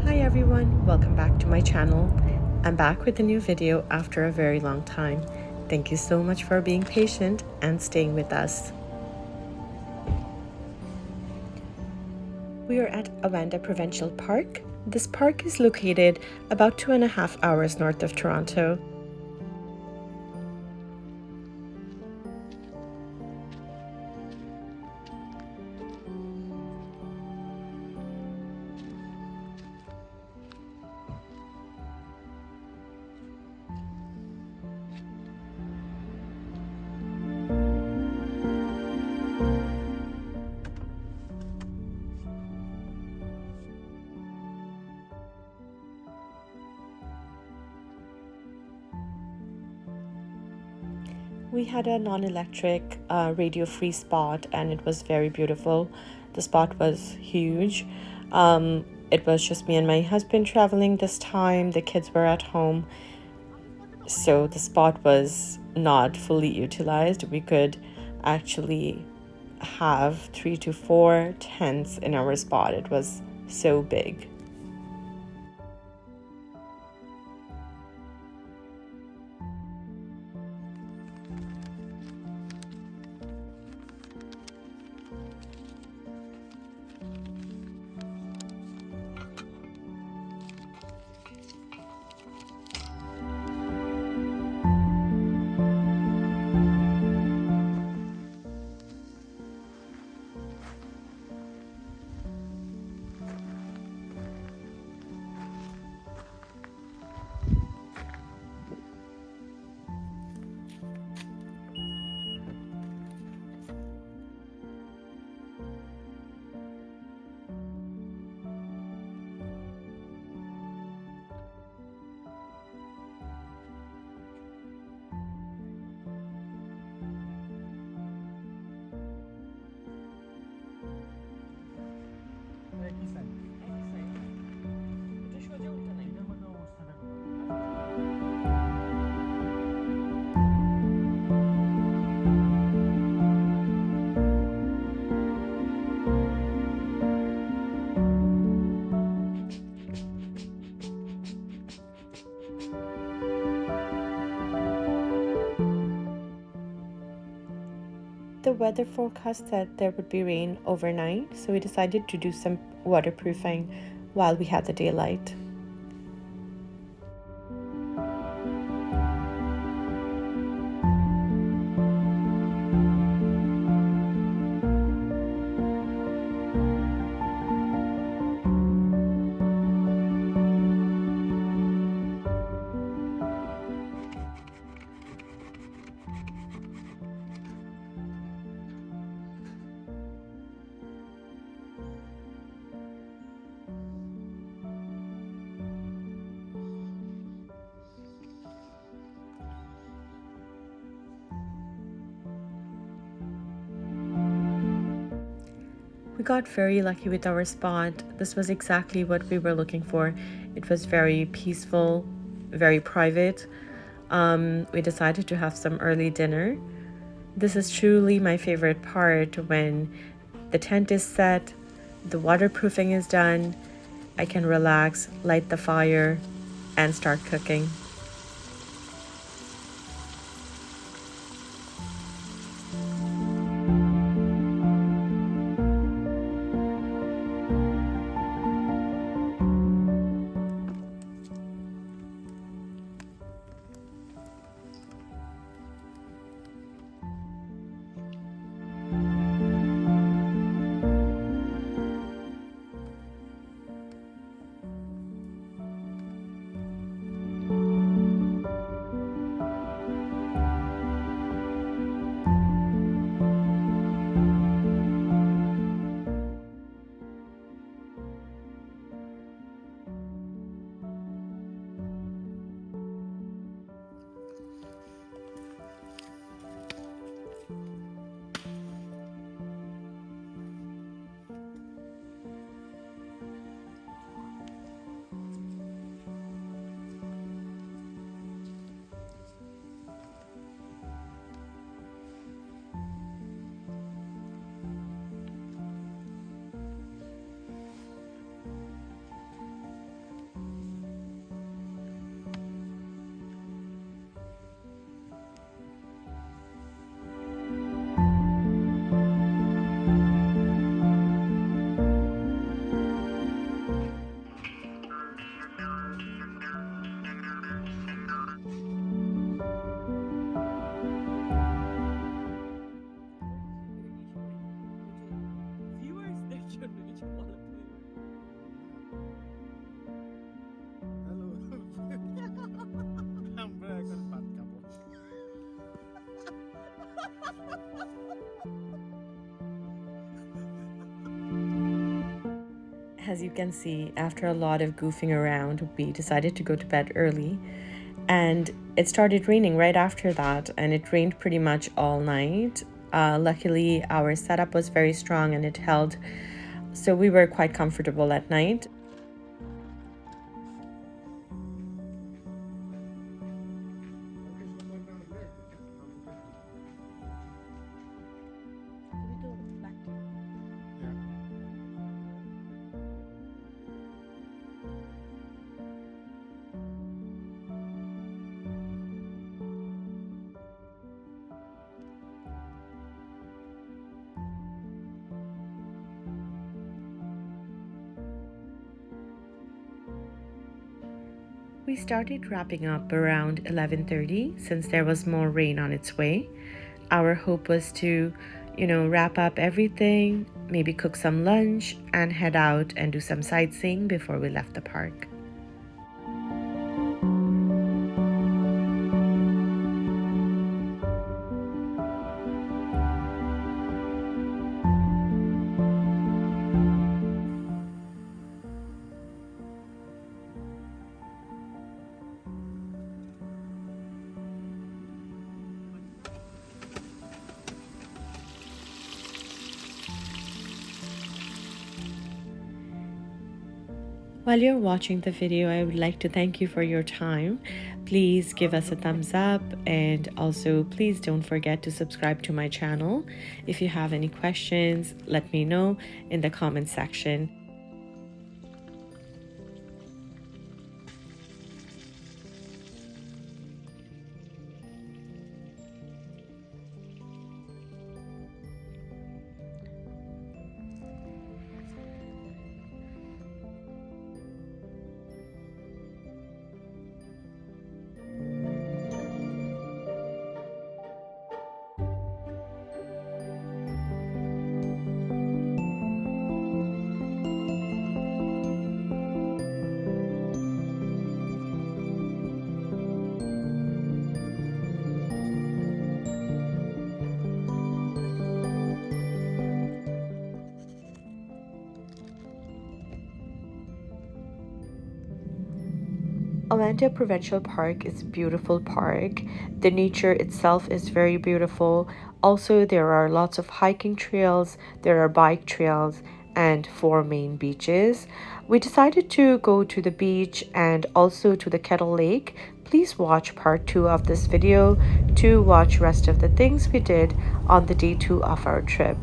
Hi everyone, welcome back to my channel. I'm back with a new video after a very long time. Thank you so much for being patient and staying with us. We are at Awenda Provincial Park. This park is located about 2.5 hours north of Toronto. We had a non-electric radio-free spot and it was very beautiful. The spot was huge. It was just me and my husband traveling this time. The kids were at home. So the spot was not fully utilized. We could actually have 3 to 4 tents in our spot. It was so big. The weather forecast said there would be rain overnight, so we decided to do some waterproofing while we had the daylight. We got very lucky with our spot. This was exactly what we were looking for. It was very peaceful, very private. We decided to have some early dinner. This is truly my favorite part when the tent is set, the waterproofing is done, I can relax, light the fire, and start cooking. As you can see, after a lot of goofing around, we decided to go to bed early, and it started raining right after that, and it rained pretty much all night. Luckily, our setup was very strong and it held, so we were quite comfortable at night. We started wrapping up around 11:30 since there was more rain on its way. Our hope was to, wrap up everything, maybe cook some lunch, and head out and do some sightseeing before we left the park. While you're watching the video, I would like to thank you for your time. Please give us a thumbs up, and also please don't forget to subscribe to my channel. If you have any questions, let me know in the comment section. Awenda Provincial Park is a beautiful park. The nature itself is very beautiful. Also, there are lots of hiking trails, there are bike trails, and 4 main beaches. We decided to go to the beach and also to the Kettle Lake. Please watch part 2 of this video to watch rest of the things we did on the day 2 of our trip.